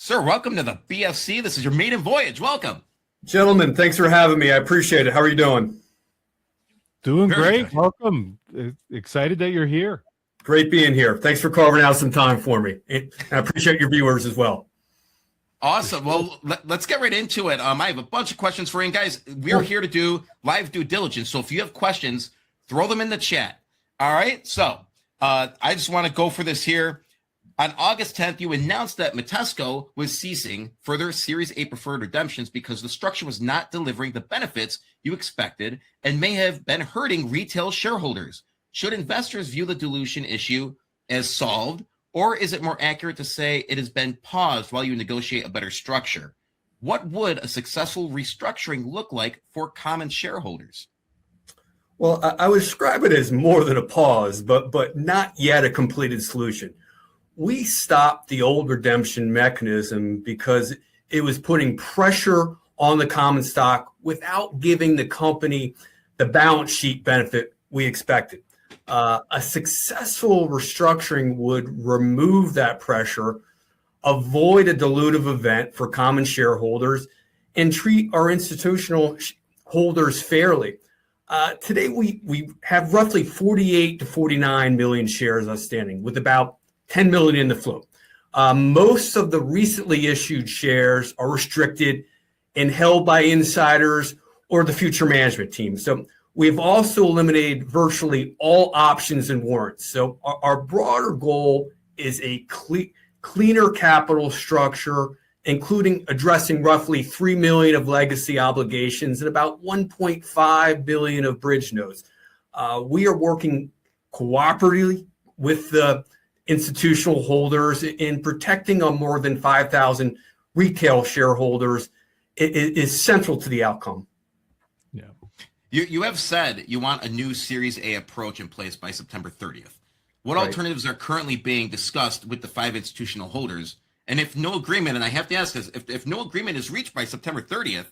Sir, welcome to the BFC. This is your maiden voyage. Welcome. Gentlemen, thanks for having me. I appreciate it. How are you doing? Doing Very great. good. Welcome. Excited that you're here. Great being here. Thanks for carving out some time for me. And I appreciate your viewers as well. Awesome. Well, let's get right into it. I have a bunch of questions for you. And guys, we're here to do live due diligence. So if you have questions, throw them in the chat. All right. So I just want to go for this here. On August 10th, you announced that Mitesco was ceasing further Series A preferred redemptions because the structure was not delivering the benefits you expected and may have been hurting retail shareholders. Should investors view the dilution issue as solved, or is it more accurate to say it has been paused while you negotiate a better structure? What would a successful restructuring look like for common shareholders? Well, I would describe it as more than a pause, but not yet a completed solution. We stopped the old redemption mechanism because it was putting pressure on the common stock without giving the company the balance sheet benefit we expected. A successful restructuring would remove that pressure, avoid a dilutive event for common shareholders, and treat our institutional holders fairly. Today, we have roughly 48 to 49 million shares outstanding, with about 10 million in the float. Most of the recently issued shares are restricted and held by insiders or the future management team. So we've also eliminated virtually all options and warrants. So our broader goal is a cleaner capital structure, including addressing roughly 3 million of legacy obligations and about 1.5 billion of bridge notes. We are working cooperatively with the institutional holders in protecting on more than 5,000 retail shareholders is central to the outcome. Yeah. You have said you want a new Series A approach in place by September 30th. What Right. alternatives are currently being discussed with the 5 institutional holders? And if no agreement, and I have to ask this, if no agreement is reached by September 30th,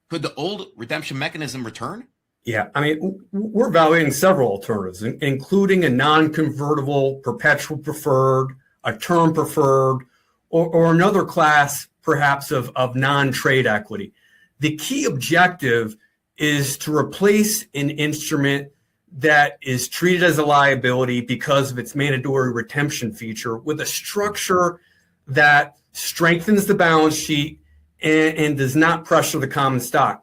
could the old redemption mechanism return? Yeah, I mean, we're evaluating several alternatives, including a non-convertible perpetual preferred, a term preferred, or another class perhaps of non-trade equity. The key objective is to replace an instrument that is treated as a liability because of its mandatory redemption feature with a structure that strengthens the balance sheet and does not pressure the common stock.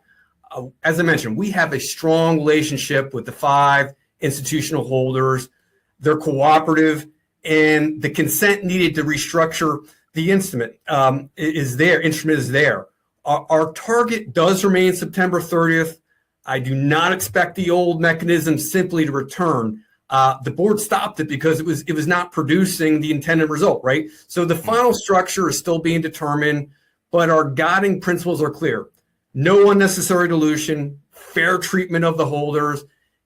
As I mentioned, we have a strong relationship with the 5 institutional holders. They're cooperative, and the consent needed to restructure the instrument is there. Our target does remain September 30th. I do not expect the old mechanism simply to return. The board stopped it because it was not producing the intended result, right? So the final structure is still being determined, but our guiding principles are clear. No unnecessary dilution, fair treatment of the holders,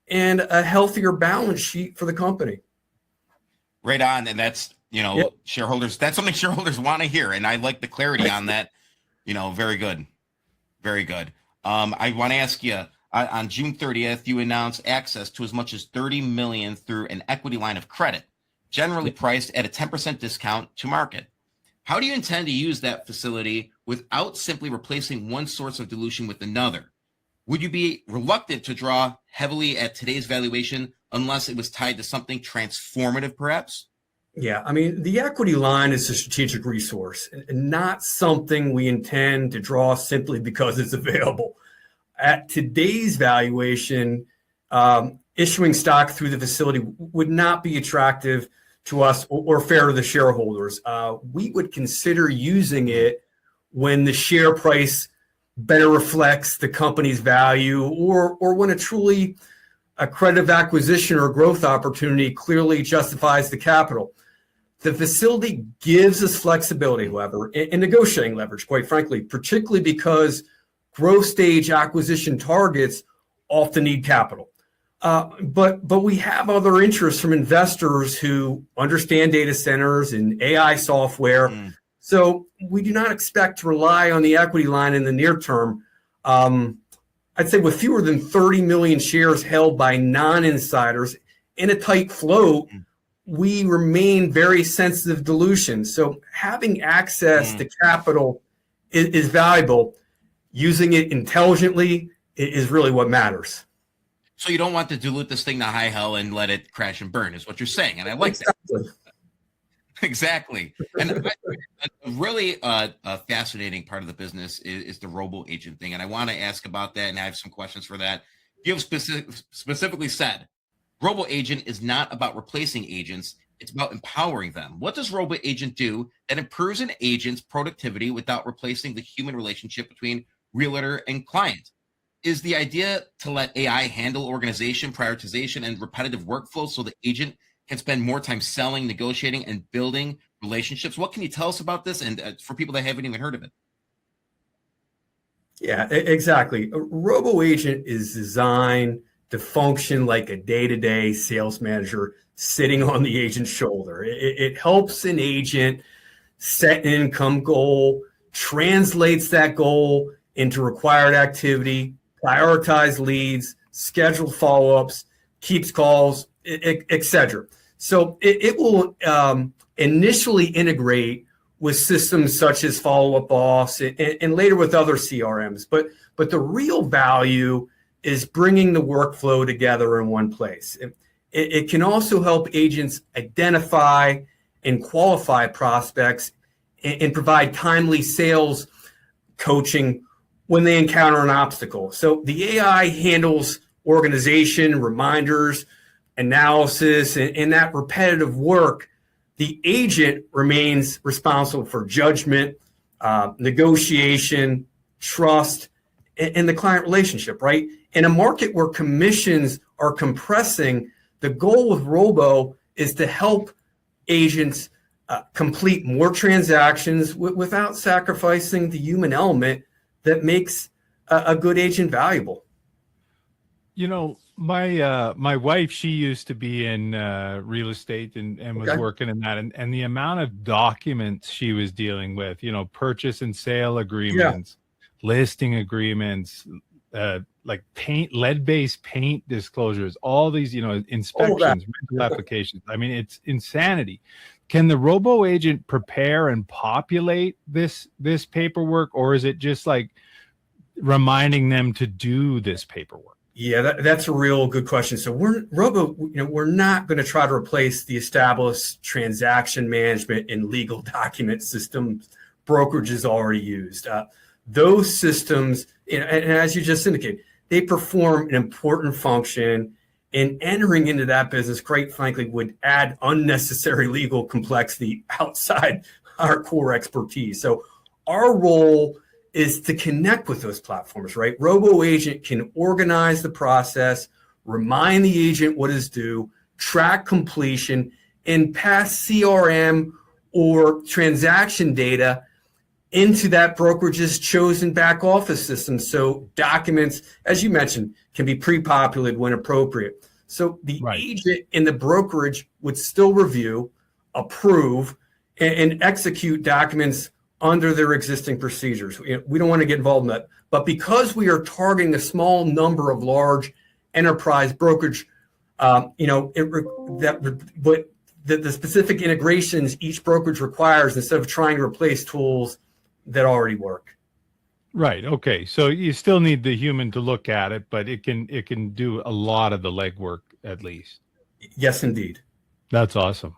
and a healthier balance sheet for the company. Right on. And that's, Yep. shareholders, that's something shareholders want to hear. And I like the clarity on that. Very good. Very good. I want to ask you, on June 30th, you announced access to as much as 30 million through an equity line of credit, generally priced at a 10% discount to market. How do you intend to use that facility without simply replacing one source of dilution with another? Would you be reluctant to draw heavily at today's valuation unless it was tied to something transformative, perhaps? Yeah, I mean, the equity line is a strategic resource and not something we intend to draw simply because it's available. At today's valuation, issuing stock through the facility would not be attractive to us or fair to the shareholders. We would consider using it when the share price better reflects the company's value or when a truly accretive acquisition or growth opportunity clearly justifies the capital. The facility gives us flexibility, however, and negotiating leverage, quite frankly, particularly because growth stage acquisition targets often need capital. But we have other interests from investors who understand data centers and AI software. So we do not expect to rely on the equity line in the near term. I'd say with fewer than 30 million shares held by non-insiders in a tight float, we remain very sensitive to dilution. So having access to capital is valuable. Using it intelligently is really what matters. So you don't want to dilute this thing to high hell and let it crash and burn, is what you're saying. And I like Exactly. that. Exactly. And a really fascinating part of the business is the robo agent thing. And I want to ask about that, and I have some questions for that. You have specifically said robo agent is not about replacing agents. It's about empowering them. What does robo agent do that improves an agent's productivity without replacing the human relationship between realtor and client? Is the idea to let AI handle organization, prioritization, and repetitive workflows so the agent can spend more time selling, negotiating, and building relationships? What can you tell us about this? And for people that haven't even heard of it. Yeah, exactly. A robo agent is designed to function like a day-to-day sales manager sitting on the agent's shoulder. It helps an agent set an income goal, translates that goal into required activity, prioritize leads, schedule follow-ups, keeps calls, etc. So it will initially integrate with systems such as Follow Up Boss and later with other CRMs. But the real value is bringing the workflow together in one place. It can also help agents identify and qualify prospects and provide timely sales coaching when they encounter an obstacle. So the AI handles organization, reminders, analysis, and that repetitive work. The agent remains responsible for judgment, negotiation, trust, and the client relationship, right? In a market where commissions are compressing, the goal with Robo is to help agents complete more transactions without sacrificing the human element that makes a good agent valuable. You know, my wife, she used to be in real estate and was working in that, and the amount of documents she was dealing with, you know, purchase and sale agreements, listing agreements, like lead-based paint disclosures, all these, you know, inspections, rental applications. I mean, it's insanity. Can the robo agent prepare and populate this paperwork, or is it just like reminding them to do this paperwork? Yeah, that's a real good question. So we're not going to try to replace the established transaction management and legal document systems brokerages already used. Those systems, and as you just indicated, they perform an important function. And entering into that business, quite frankly, would add unnecessary legal complexity outside our core expertise. So our role is to connect with those platforms, right? Robo agent can organize the process, remind the agent what is due, track completion, and pass CRM or transaction data into that brokerage's chosen back office system. So documents, as you mentioned, can be pre-populated when appropriate. So the agent in the brokerage would still review, approve, and execute documents under their existing procedures. We don't want to get involved in that. But because we are targeting a small number of large enterprise brokerage, the specific integrations each brokerage requires instead of trying to replace tools that already work. Right. Okay. So you still need the human to look at it, but it can do a lot of the legwork at least. Yes, indeed. That's awesome.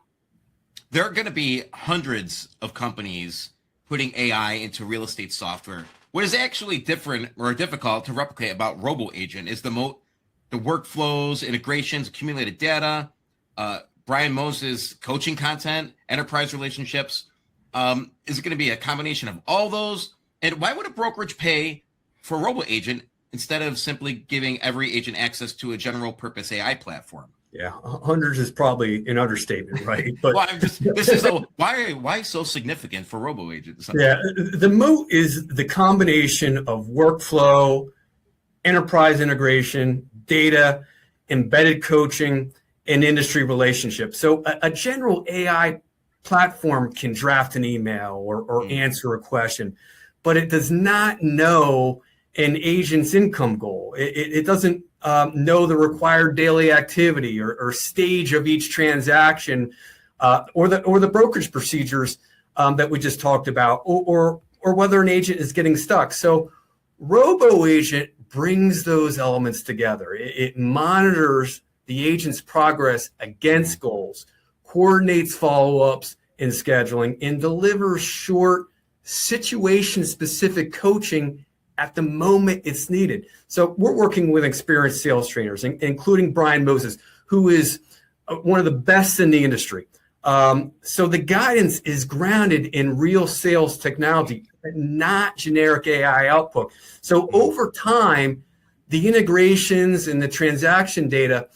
There are going to be hundreds of companies putting AI into real estate software. What is actually different or difficult to replicate about Robo Agent is the workflows, integrations, accumulated data, Brian Moses' coaching content, enterprise relationships. Is it going to be a combination of all those? And why would a brokerage pay for a Robo Agent instead of simply giving every agent access to a general purpose AI platform? Yeah, hundreds is probably an understatement, right? But well, why so significant for robo agents? Yeah, the moat is the combination of workflow, enterprise integration, data, embedded coaching, and industry relationships. So a general AI platform can draft an email or answer a question, but it does not know an agent's income goal. It doesn't know the required daily activity or stage of each transaction, or the brokerage procedures that we just talked about, or whether an agent is getting stuck. So Robo Agent brings those elements together. It monitors the agent's progress against goals, coordinates follow-ups and scheduling, and delivers short, situation-specific coaching at the moment it's needed. So we're working with experienced sales trainers, including Brian Moses, who is one of the best in the industry. So the guidance is grounded in real sales technology, not generic AI output. So over time, the integrations and the transaction data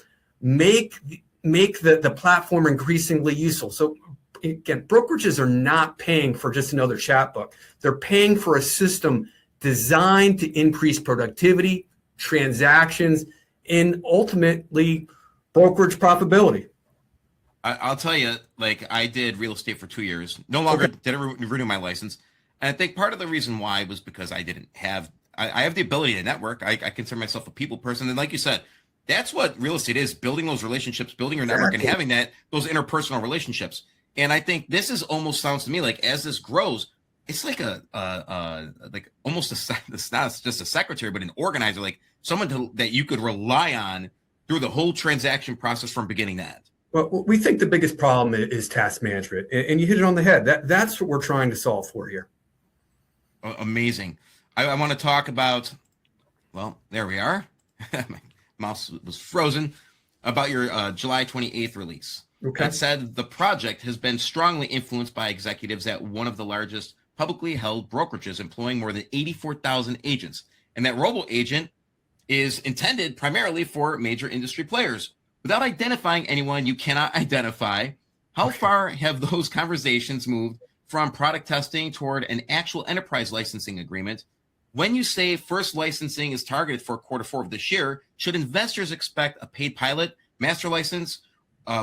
make the platform increasingly useful. So again, brokerages are not paying for just another chatbot. They're paying for a system designed to increase productivity, transactions, and ultimately brokerage profitability. I'll tell you, like, I did real estate for 2 years. No longer did I renew my license. And I think part of the reason why was because I didn't have, I have the ability to network. I consider myself a people person. And like you said, that's what real estate is, building those relationships, building your network, and having those interpersonal relationships. And I think this is almost sounds to me like, as this grows, it's like it's not just a secretary, but an organizer, like someone that you could rely on through the whole transaction process from beginning to end. Well, we think the biggest problem is task management, and you hit it on the head. That's what we're trying to solve for here. Amazing. I want to talk about, well, there we are. My mouse was frozen, about your July 28th release. Okay. That said, the project has been strongly influenced by executives at one of the largest publicly held brokerages, employing more than 84,000 agents. And that Robo Agent is intended primarily for major industry players. Without identifying anyone you cannot identify, how far have those conversations moved from product testing toward an actual enterprise licensing agreement? When you say first licensing is targeted for Q4 of this year, should investors expect a paid pilot, master license,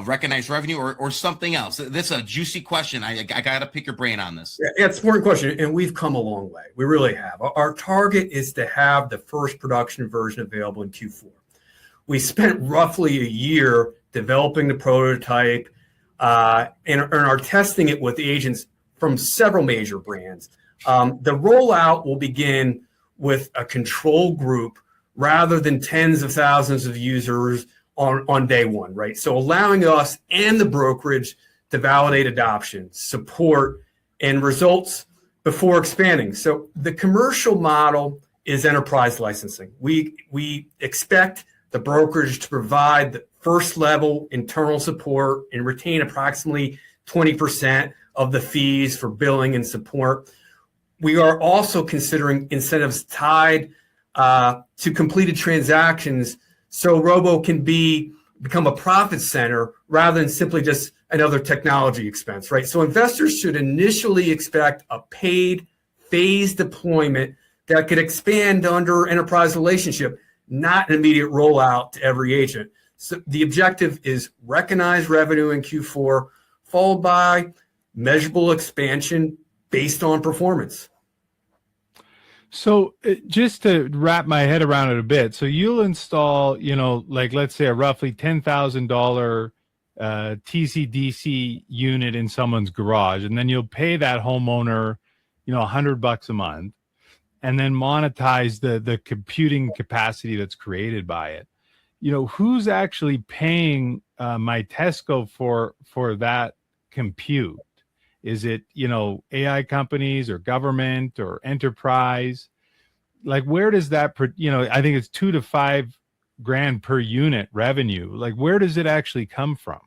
recognized revenue, or something else? This is a juicy question. I got to pick your brain on this. Yeah, it's an important question, and we've come a long way. We really have. Our target is to have the first production version available in Q4. We spent roughly a year developing the prototype and are testing it with agents from several major brands. The rollout will begin with a control group rather than tens of thousands of users on day one, right? So allowing us and the brokerage to validate adoption, support, and results before expanding. So the commercial model is enterprise licensing. We expect the brokerage to provide the first level internal support and retain approximately 20% of the fees for billing and support. We are also considering incentives tied to completed transactions, so Robo can become a profit center rather than simply just another technology expense, right? So investors should initially expect a paid phased deployment that could expand under enterprise relationship, not an immediate rollout to every agent. So the objective is recognized revenue in Q4, followed by measurable expansion based on performance. So just to wrap my head around it a bit, so you'll install, like let's say a roughly $10,000 TCDC unit in someone's garage, and then you'll pay that homeowner, $100 a month, and then monetize the computing capacity that's created by it. Who's actually paying Mitesco for that compute? Is it, AI companies or government or enterprise? Like, where does that, I think it's $2,000 to $5,000 per unit revenue. Like, where does it actually come from?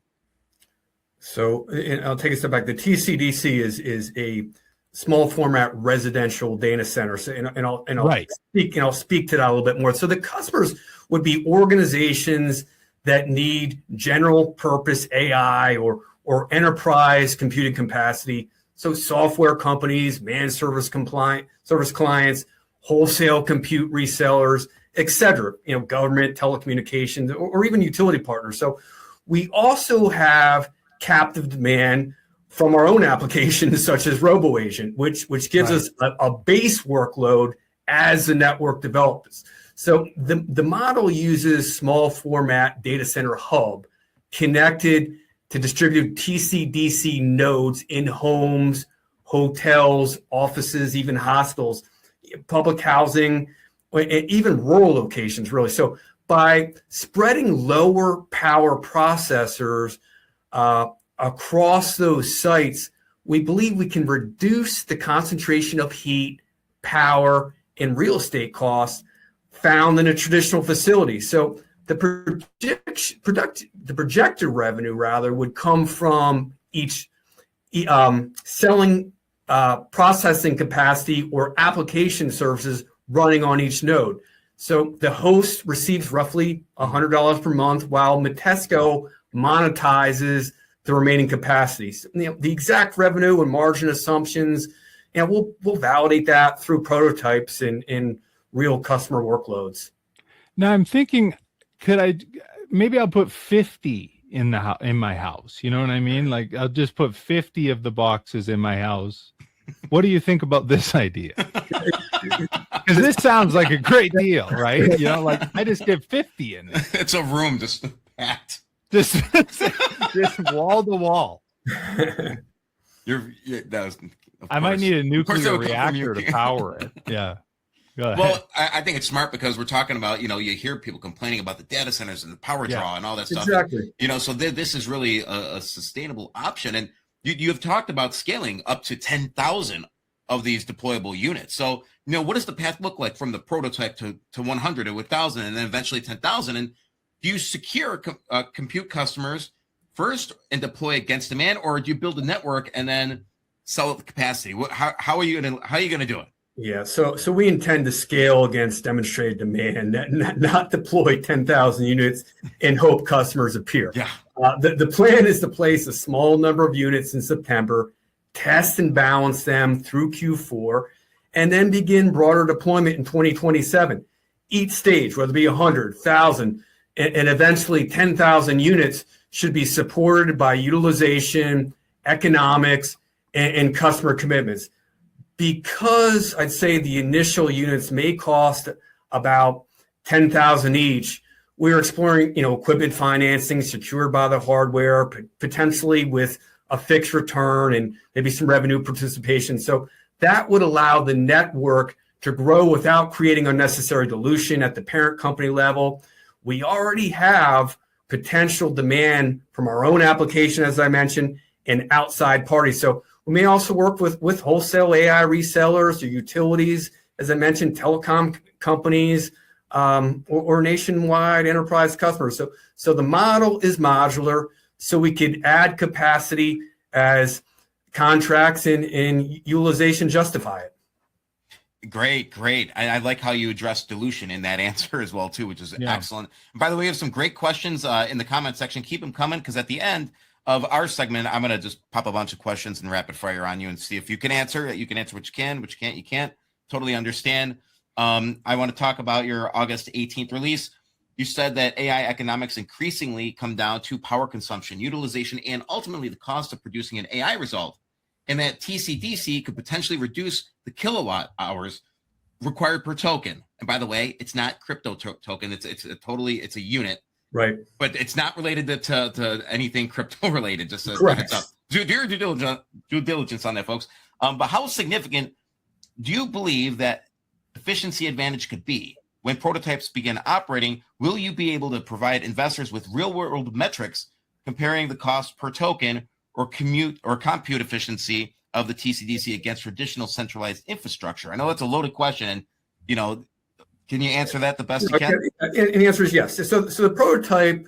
So, and I'll take a step back. The TCDC is a small format residential data center. So, I'll speak to that a little bit more. So the customers would be organizations that need general purpose AI or enterprise computing capacity. So software companies, managed service clients, wholesale compute resellers, et cetera, government, telecommunications, or even utility partners. So we also have captive demand from our own applications, such as RoboAgent, which gives us a base workload as the network develops. So the model uses small format data center hub connected to distributed TC-DC nodes in homes, hotels, offices, even hospitals, public housing, and even rural locations, really. So by spreading lower power processors across those sites, we believe we can reduce the concentration of heat, power, and real estate costs found in a traditional facility. So the projected revenue rather would come from each selling processing capacity or application services running on each node. So the host receives roughly $100 per month, while Mitesco monetizes the remaining capacities. The exact revenue and margin assumptions, and we'll validate that through prototypes in real customer workloads. Now I'm thinking, maybe I'll put 50 in my house. You know what I mean? Like I'll just put 50 of the boxes in my house. What do you think about this idea? Because this sounds like a great deal, right? You know, like I just get 50 in there. It's a room just packed. Just wall to wall. I might need a nuclear reactor to power it. Yeah. Well, I think it's smart because we're talking about, you hear people complaining about the data centers and the power draw and all that stuff. Exactly. So this is really a sustainable option. And you have talked about scaling up to 10,000 of these deployable units. So, what does the path look like from the prototype to 100 or 1,000 and then eventually 10,000? And do you secure compute customers first and deploy against demand, or do you build a network and then sell the capacity? How are you going to do it? Yeah, so we intend to scale against demonstrated demand, not deploy 10,000 units and hope customers appear. Yeah. The plan is to place a small number of units in September, test and balance them through Q4, and then begin broader deployment in 2027. Each stage, whether it be 100, 1,000, and eventually 10,000 units, should be supported by utilization, economics, and customer commitments. Because I'd say the initial units may cost about 10,000 each, we're exploring, equipment financing secured by the hardware, potentially with a fixed return and maybe some revenue participation. So that would allow the network to grow without creating unnecessary dilution at the parent company level. We already have potential demand from our own application, as I mentioned, and outside parties. So we may also work with wholesale AI resellers or utilities, as I mentioned, telecom companies, or nationwide enterprise customers. So the model is modular, so we could add capacity as contracts and utilization justify it. Great. I like how you address dilution in that answer as well, too, which is excellent. And by the way, we have some great questions in the comment section. Keep them coming, because at the end of our segment, I'm going to just pop a bunch of questions and rapid fire on you and see if you can answer. You can answer what you can, what you can't, you can't. Totally understand. I want to talk about your August 18th release. You said that AI economics increasingly come down to power consumption, utilization, and ultimately the cost of producing an AI result, and that TC-DC could potentially reduce the kilowatt hours required per token. And by the way, it's not crypto token. It's a unit. Right. But it's not related to anything crypto related. Just a heads up. Do your due diligence on that, folks. But how significant do you believe that efficiency advantage could be when prototypes begin operating? Will you be able to provide investors with real world metrics comparing the cost per token or compute efficiency of the TC-DC against traditional centralized infrastructure? I know that's a loaded question, and can you answer that the best you can? And the answer is yes. So the prototype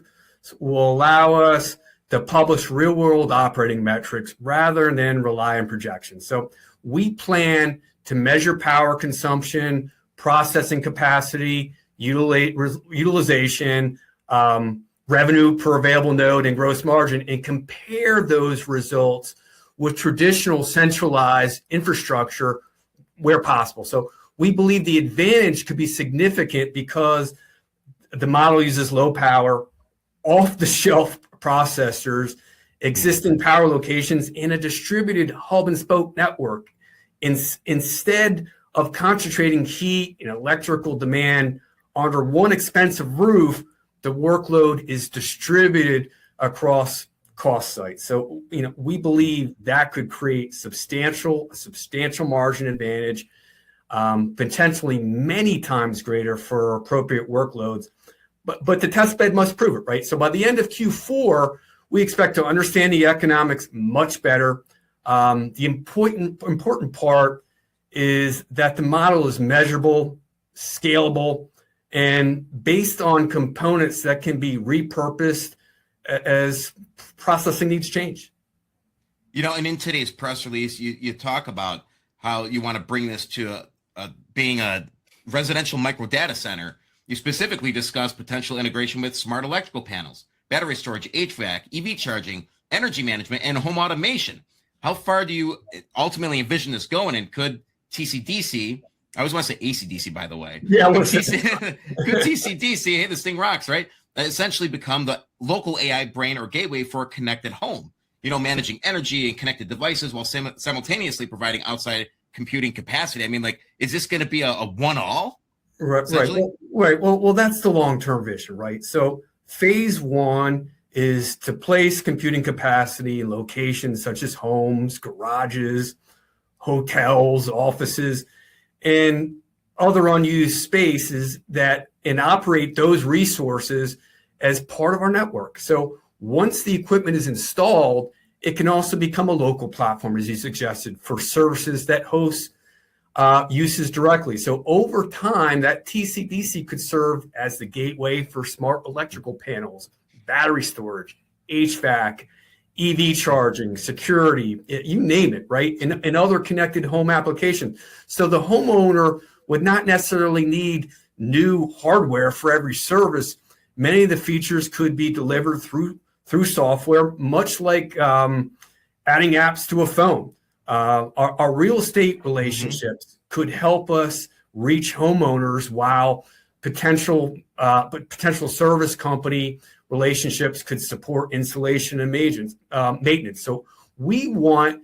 will allow us to publish real-world operating metrics rather than rely on projections. So we plan to measure power consumption, processing capacity, utilization, revenue per available node, and gross margin, and compare those results with traditional centralized infrastructure where possible. So we believe the advantage could be significant because the model uses low power, off-the-shelf processors, existing power locations, and a distributed hub and spoke network instead of concentrating heat and electrical demand under one expensive roof, the workload is distributed across cost sites. So, we believe that could create substantial margin advantage, potentially many times greater for appropriate workloads. But the test bed must prove it, right? So by the end of Q4, we expect to understand the economics much better. The important part is that the model is measurable, scalable, and based on components that can be repurposed as processing needs change. And in today's press release, you talk about how you want to bring this to being a residential micro data center. You specifically discuss potential integration with smart electrical panels, battery storage, HVAC, EV charging, energy management, and home automation. How far do you ultimately envision this going? And could TCDC, I always want to say ACDC, by the way. Yeah, could TCDC, hey, this thing rocks, right? Essentially become the local AI brain or gateway for a connected home, managing energy and connected devices while simultaneously providing outside computing capacity. I mean, is this going to be a one-all? Right. Well, that's the long-term vision, right? So phase one is to place computing capacity in locations such as homes, garages, hotels, offices, and other unused spaces and operate those resources as part of our network. So once the equipment is installed, it can also become a local platform, as you suggested, for services that host uses directly. So over time, that TCDC could serve as the gateway for smart electrical panels, battery storage, HVAC, EV charging, security, you name it, right? And other connected home applications. So the homeowner would not necessarily need new hardware for every service. Many of the features could be delivered through software, much like adding apps to a phone. Our real estate relationships could help us reach homeowners, while potential service company relationships could support installation and maintenance. So we want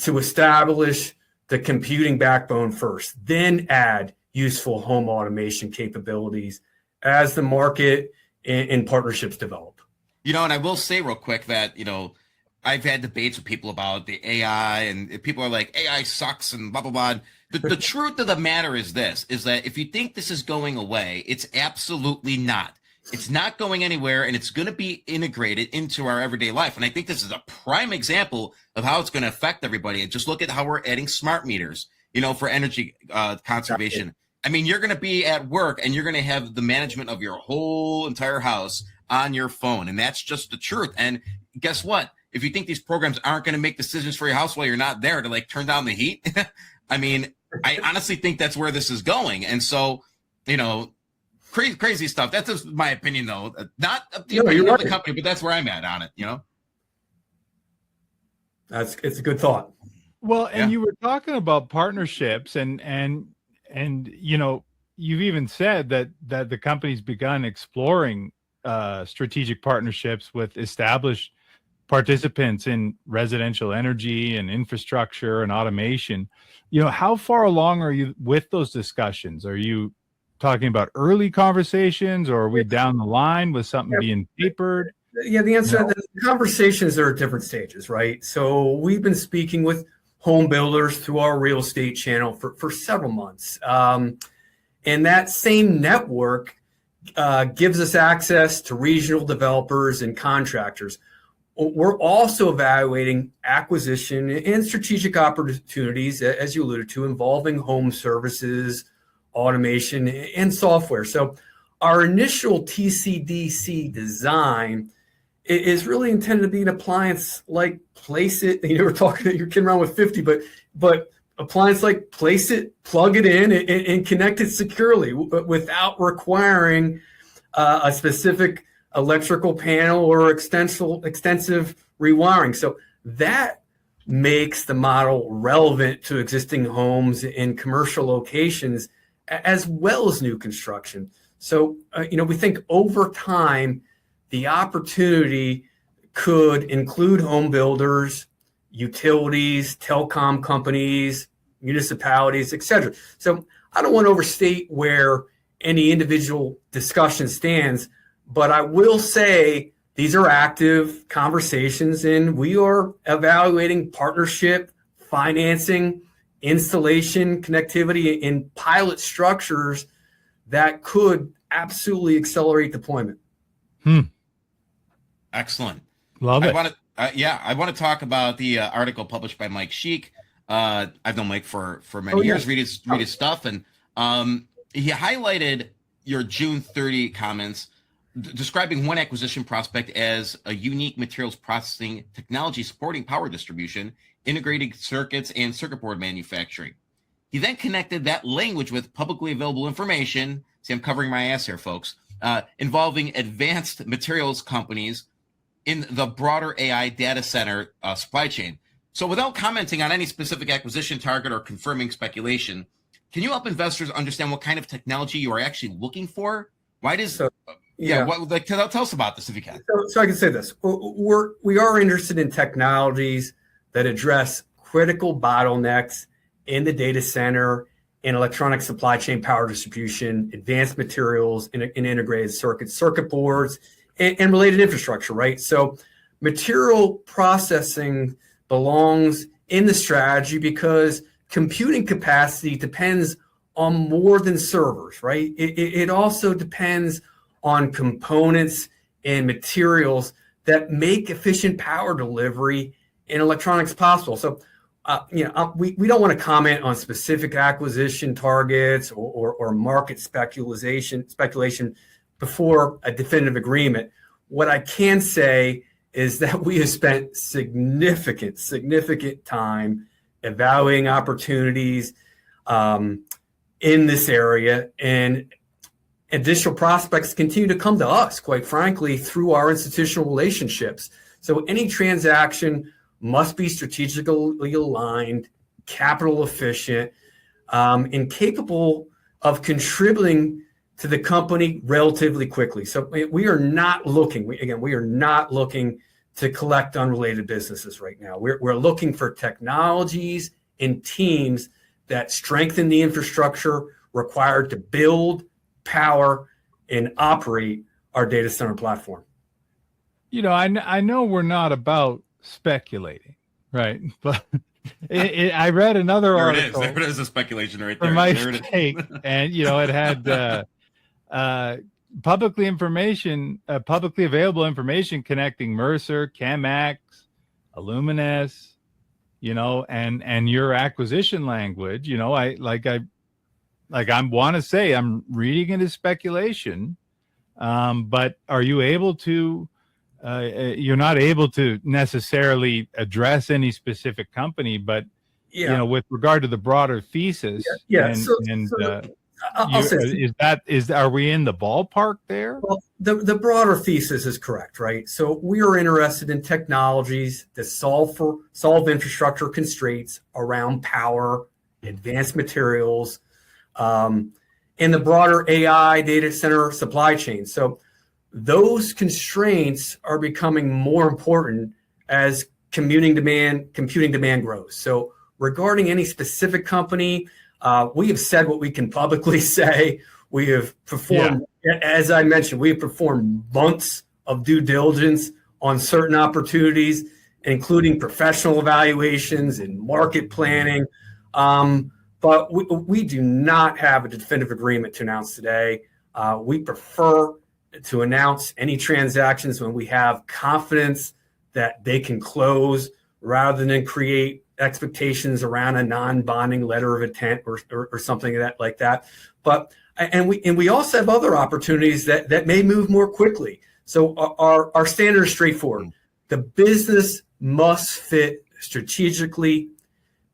to establish the computing backbone first, then add useful home automation capabilities as the market and partnerships develop. And I will say real quick that, I've had debates with people about the AI, and people are like, AI sucks and blah, blah, blah. The truth of the matter is this, is that if you think this is going away, it's absolutely not. It's not going anywhere, and it's going to be integrated into our everyday life. And I think this is a prime example of how it's going to affect everybody. And just look at how we're adding smart meters, for energy conservation. I mean, you're going to be at work and you're going to have the management of your whole entire house on your phone. And that's just the truth. And guess what? If you think these programs aren't going to make decisions for your house while you're not there to turn down the heat, I mean, I honestly think that's where this is going. And so, crazy stuff. That's just my opinion, though. Not the opinion of the company, but that's where I'm at on it. It's a good thought. Well, and you were talking about partnerships, and you've even said that the company's begun exploring strategic partnerships with established participants in residential energy and infrastructure and automation. How far along are you with those discussions? Are you talking about early conversations, or are we down the line with something being papered? Yeah, the answer, the conversations are at different stages, right? So we've been speaking with home builders through our real estate channel for several months. And that same network gives us access to regional developers and contractors. We're also evaluating acquisition and strategic opportunities, as you alluded to, involving home services, automation, and software. So our initial TCDC design is really intended to be an appliance like Place It. We're talking, you're kidding around with 50, but appliance like Place It, plug it in, and connect it securely without requiring a specific electrical panel or extensive rewiring. So that makes the model relevant to existing homes in commercial locations as well as new construction. So, we think over time, the opportunity could include home builders, utilities, telecom companies, municipalities, etc. So I don't want to overstate where any individual discussion stands, but I will say these are active conversations, and we are evaluating partnership, financing, installation, connectivity, and pilot structures that could absolutely accelerate deployment. Excellent. Love it. I want to talk about the article published by Mike Sheik. I've known Mike for many years, read his stuff, and he highlighted your June 30 comments describing one acquisition prospect as a unique materials processing technology supporting power distribution, integrated circuits, and circuit board manufacturing. He then connected that language with publicly available information. See, I'm covering my ass here, folks, involving advanced materials companies in the broader AI data center supply chain. So without commenting on any specific acquisition target or confirming speculation, can you help investors understand what kind of technology you are actually looking for? Why does tell us about this if you can. So I can say this: we are interested in technologies that address critical bottlenecks in the data center, in electronic supply chain power distribution, advanced materials, in integrated circuit boards, and related infrastructure. Right. So material processing belongs in the strategy because computing capacity depends on more than servers. Right. It also depends on components and materials that make efficient power delivery in electronics possible. So, we don't want to comment on specific acquisition targets or market speculation before a definitive agreement. What I can say is that we have spent significant time evaluating opportunities in this area, and additional prospects continue to come to us, quite frankly, through our institutional relationships. So any transaction must be strategically aligned, capital efficient, and capable of contributing to the company relatively quickly. So we are not looking to collect unrelated businesses right now. We're looking for technologies and teams that strengthen the infrastructure required to build, power, and operate our data center platform. I know we're not about speculating, right? But I read another article. There it is, a speculation right there. From my take, and it had publicly available information connecting Mercer, Chemex, Illuminous, and your acquisition language. I want to say I'm reading it as speculation, but are you able to? You're not able to necessarily address any specific company, but with regard to the broader thesis, are we in the ballpark there? Well, the broader thesis is correct, right? So we are interested in technologies that solve infrastructure constraints around power, advanced materials, in the broader AI data center supply chain. So those constraints are becoming more important as computing demand grows. So regarding any specific company, we have said what we can publicly say. We have performed, as I mentioned, we have performed months of due diligence on certain opportunities, including professional evaluations and market planning. But we do not have a definitive agreement to announce today. We prefer to announce any transactions when we have confidence that they can close, rather than create expectations around a non-binding letter of intent or something like that. But we also have other opportunities that may move more quickly. So our standard is straightforward. The business must fit strategically,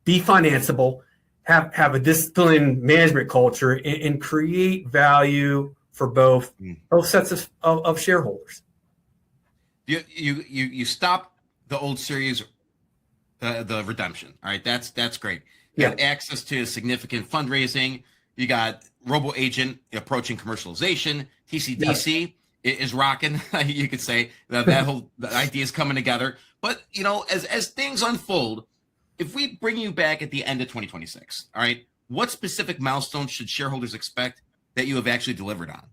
be financeable, have a disciplined management culture, and create value for both sets of shareholders. You stop the old series, the redemption. All right, that's great. You got access to significant fundraising. You got Robo Agent approaching commercialization. TCDC is rocking. You could say that whole idea is coming together. But as things unfold, if we bring you back at the end of 2026, all right, what specific milestones should shareholders expect that you have actually delivered on?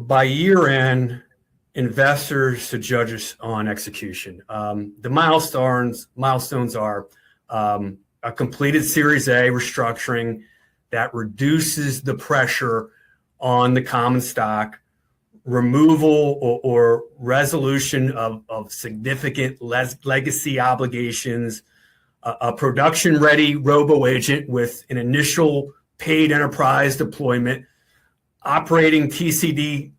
By year end, investors should judge us on execution. The milestones are a completed Series A restructuring that reduces the pressure on the common stock, removal or resolution of significant legacy obligations, a production-ready robo-agent with an initial paid enterprise deployment, operating TCDC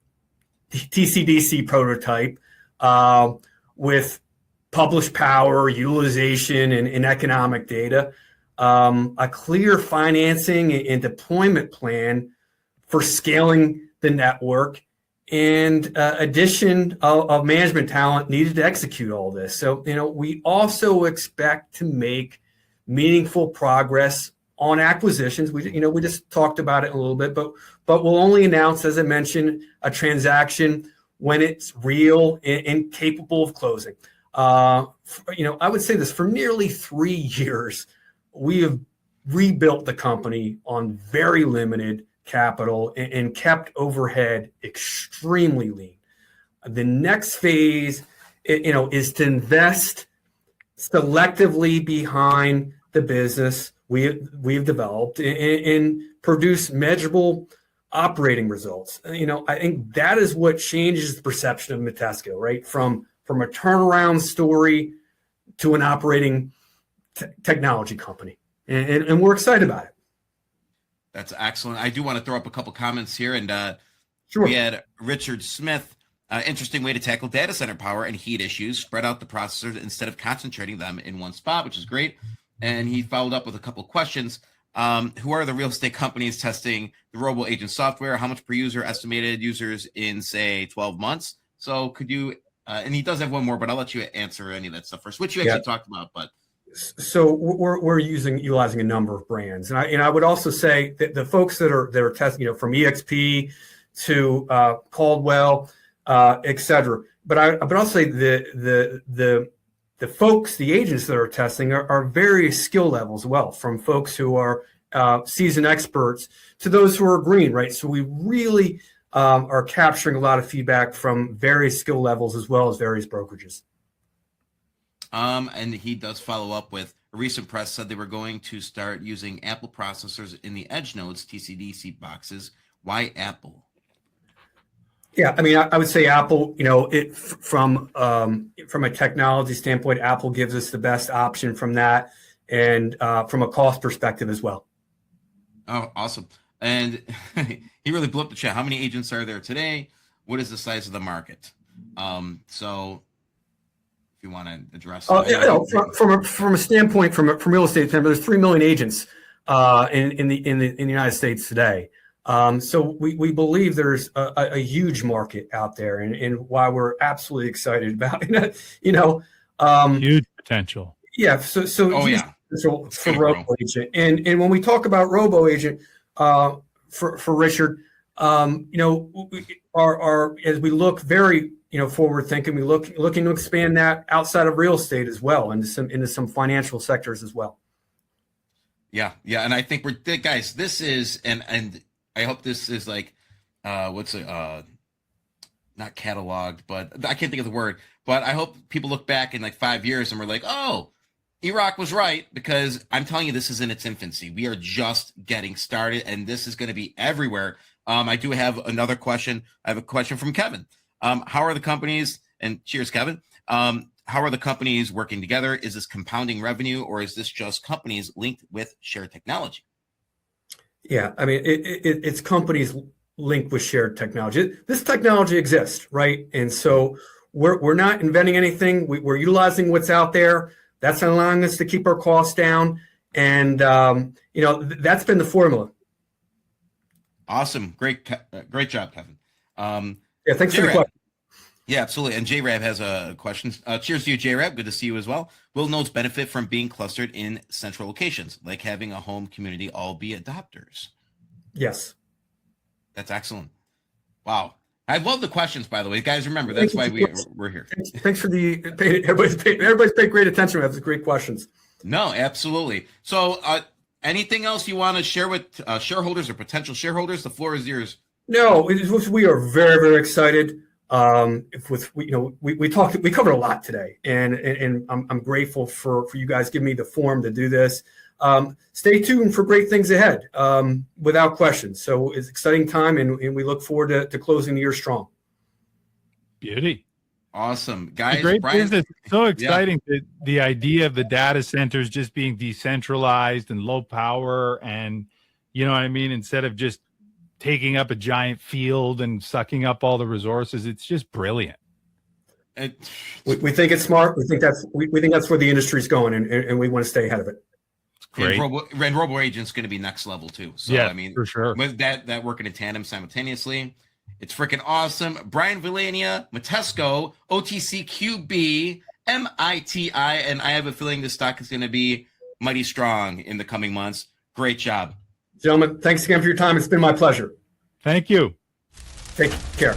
prototype with published power, utilization, and economic data, a clear financing and deployment plan for scaling the network, and addition of management talent needed to execute all this. So, we also expect to make meaningful progress on acquisitions. We just talked about it a little bit, but we'll only announce, as I mentioned, a transaction when it's real and capable of closing. I would say this: for nearly 3 years, we have rebuilt the company on very limited capital and kept overhead extremely lean. The next phase, is to invest selectively behind the business we've developed and produce measurable operating results. I think that is what changes the perception of Mitesco, right? From a turnaround story to an operating technology company, and we're excited about it. That's excellent. I do want to throw up a couple comments here, and Sure. We had Richard Smith. Interesting way to tackle data center power and heat issues. Spread out the processors instead of concentrating them in one spot, which is great. And he followed up with a couple questions. Who are the real estate companies testing the robo agent software? How much per user? Estimated users in, say, 12 months? So could you? And he does have one more, but I'll let you answer any of that stuff first, which you actually talked about. But so we're utilizing a number of brands, and I would also say that the folks that are testing, from EXP to Caldwell, et cetera. But I'll say the folks, the agents that are testing are various skill levels as well, from folks who are seasoned experts to those who are green, right? So we really are capturing a lot of feedback from various skill levels as well as various brokerages. And he does follow up with, a recent press said they were going to start using Apple processors in the edge nodes TCDC boxes. Why Apple? Yeah, I would say Apple. From a technology standpoint, Apple gives us the best option from that, and from a cost perspective as well. Oh, awesome! And he really blew up the chat. How many agents are there today? What is the size of the market? So if you want to address, from a standpoint, from real estate standpoint, there's 3 million agents in the United States today. So we believe there's a huge market out there, and why we're absolutely excited about it. Huge potential. Yeah. So for robo agent, and when we talk about robo agent, for Richard, we are as we look very forward thinking, looking to expand that outside of real estate as well, into some financial sectors as well. Yeah, and I think guys. This is and I hope this is like, not cataloged, but I can't think of the word. But I hope people look back in like 5 years and we're like, oh, E-Rock was right, because I'm telling you, this is in its infancy. We are just getting started, and this is going to be everywhere. I do have another question. I have a question from Kevin. How are the companies, and cheers, Kevin. How are the companies working together? Is this compounding revenue, or is this just companies linked with shared technology? Yeah, it's companies linked with shared technology. This technology exists, right? And so we're not inventing anything. We're utilizing what's out there. That's allowing us to keep our costs down, and that's been the formula. Awesome, great job, Kevin. Yeah, thanks for the question. Yeah, absolutely. And J-Rab has a question. Cheers to you, J-Rab. Good to see you as well. Will nodes benefit from being clustered in central locations, like having a home community all be adopters? Yes. That's excellent. Wow. I love the questions, by the way, guys. Remember, that's why we're here. Thanks for everybody's paid great attention. That's great questions. No, absolutely. So, anything else you want to share with shareholders or potential shareholders? The floor is yours. No, we are very, very excited. We covered a lot today, and I'm grateful for you guys giving me the forum to do this. Stay tuned for great things ahead, without question. So it's an exciting time, and we look forward to closing the year strong. Beauty. Awesome, guys. Great Brian, business. It's so exciting that the idea of the data centers just being decentralized and low power, and you know what I mean, instead of just taking up a giant field and sucking up all the resources. It's just brilliant. We think it's smart. We think that's where the industry's going, and we want to stay ahead of it. It's great. And Robo Agent's going to be next level too. So yeah, I mean, for sure. With that working in tandem simultaneously, it's freaking awesome. Brian Valania, Mitesco, OTCQB, MITI, and I have a feeling this stock is going to be mighty strong in the coming months. Great job. Gentlemen, thanks again for your time. It's been my pleasure. Thank you. Take care.